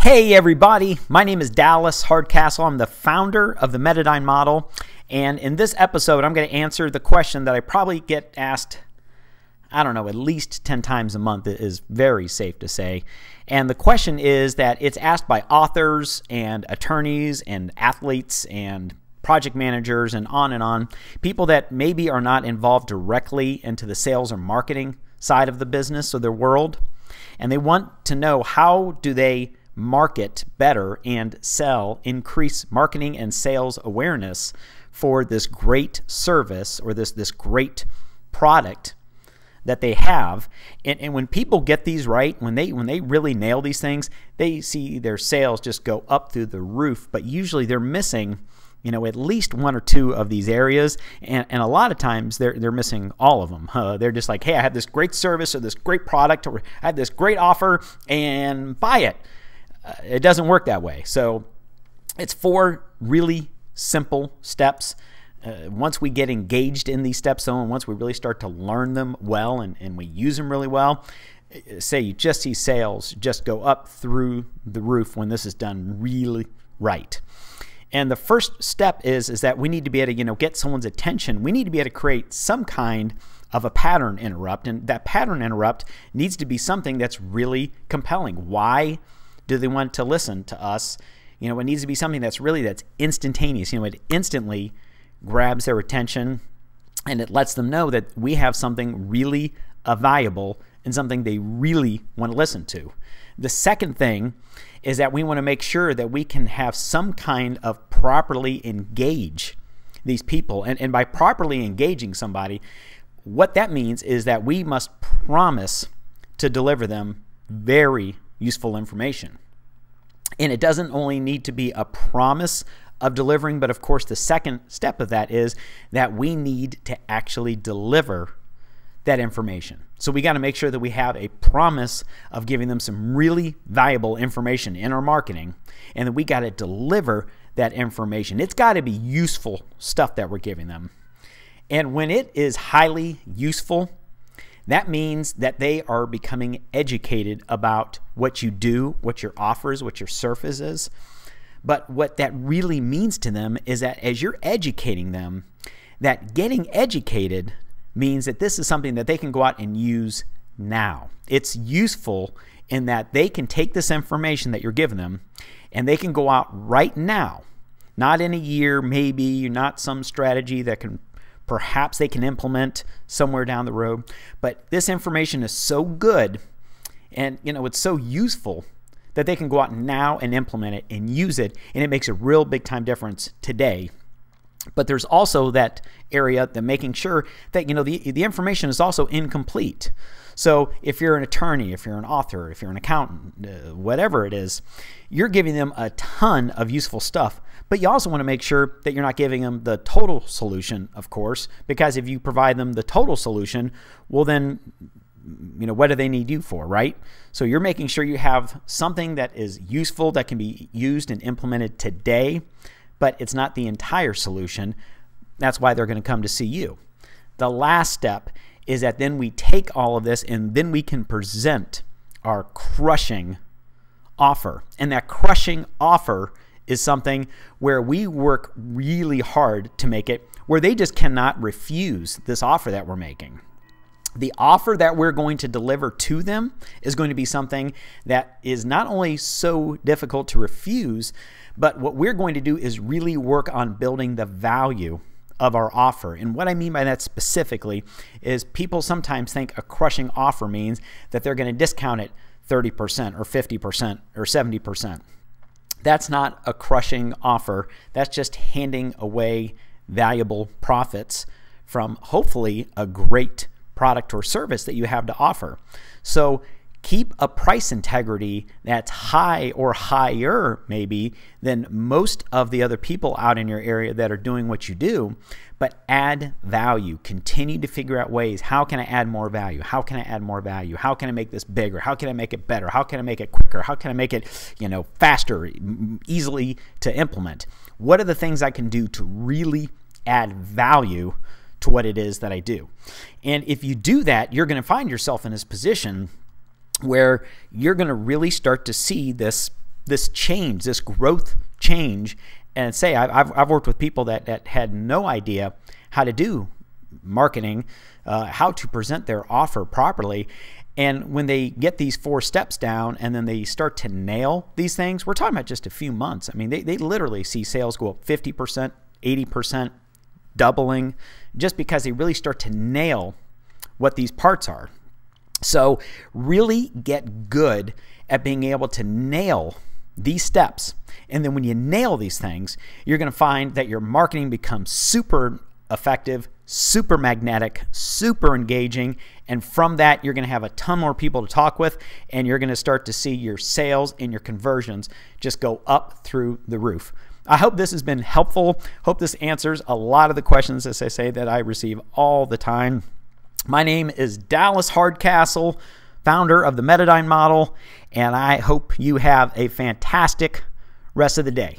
Hey everybody, my name is Dallas Hardcastle. I'm the founder of the Metadyne model, and in this episode I'm going to answer the question that I probably get asked, I don't know, at least 10 times a month is very safe to say. And the question is that it's asked by authors and attorneys and athletes and project managers and on, people that maybe are not involved directly into the sales or marketing side of the business or their world, and they want to know how do they market better and sell, increase marketing and sales awareness for this great service or this great product that they have. And when people get these right, when they really nail these things, they see their sales just go up through the roof. But usually they're missing, at least one or two of these areas, and a lot of times they're missing all of them. They're just like, hey, I have this great service or this great product or I have this great offer and buy it. It doesn't work that way. So it's 4 really simple steps. Once we get engaged in these steps, though, and once we really start to learn them well and we use them really well, say you just see sales just go up through the roof when this is done really right. And the first step is that we need to be able to get someone's attention. We need to be able to create some kind of a pattern interrupt, and that pattern interrupt needs to be something that's really compelling. Why do they want to listen to us? It needs to be something that's instantaneous. It instantly grabs their attention and it lets them know that we have something really valuable and something they really want to listen to. The second thing is that we want to make sure that we can have some kind of properly engage these people. And by properly engaging somebody, what that means is that we must promise to deliver them very useful information. And it doesn't only need to be a promise of delivering, but of course the second step of that is that we need to actually deliver that information. So we got to make sure that we have a promise of giving them some really valuable information in our marketing, and that we got to deliver that information. It's got to be useful stuff that we're giving them. And when it is highly useful, that means that they are becoming educated about what you do, what your offer is, what your service is. But what that really means to them is that as you're educating them, that getting educated means that this is something that they can go out and use now. It's useful in that they can take this information that you're giving them and they can go out right now, not in a year, maybe, not some strategy that perhaps they can implement somewhere down the road. But this information is so good and it's so useful that they can go out now and implement it and use it, and it makes a real big time difference today. But there's also that area that making sure that the information is also incomplete. So if you're an attorney, if you're an author, if you're an accountant, whatever it is, you're giving them a ton of useful stuff. But you also want to make sure that you're not giving them the total solution, of course, because if you provide them the total solution, well then, what do they need you for, right? So you're making sure you have something that is useful, that can be used and implemented today, but it's not the entire solution. That's why they're going to come to see you. The last step is that then we take all of this and then we can present our crushing offer. And that crushing offer is something where we work really hard to make it where they just cannot refuse this offer that we're making. The offer that we're going to deliver to them is going to be something that is not only so difficult to refuse, but what we're going to do is really work on building the value of our offer. And what I mean by that specifically is people sometimes think a crushing offer means that they're going to discount it 30% or 50% or 70%. That's not a crushing offer. That's just handing away valuable profits from hopefully a great product or service that you have to offer. So keep a price integrity that's high or higher maybe than most of the other people out in your area that are doing what you do, but add value. Continue to figure out ways. How can I add more value? How can I add more value? How can I make this bigger? How can I make it better? How can I make it quicker? How can I make it, faster, easily to implement? What are the things I can do to really add value to what it is that I do? And if you do that, you're going to find yourself in this position where you're going to really start to see this this change, this growth change. And say I've worked with people that had no idea how to do marketing, how to present their offer properly. And when they get these 4 steps down and then they start to nail these things, we're talking about just a few months. I mean, they literally see sales go up 50%, 80%, doubling, just because they really start to nail what these parts are. So really get good at being able to nail these steps. And then when you nail these things, you're going to find that your marketing becomes super effective, super magnetic, super engaging. And from that, you're going to have a ton more people to talk with, and you're going to start to see your sales and your conversions just go up through the roof. I hope this has been helpful. Hope this answers a lot of the questions, as I say, that I receive all the time. My name is Dallas Hardcastle, founder of the Metadyne model, and I hope you have a fantastic rest of the day.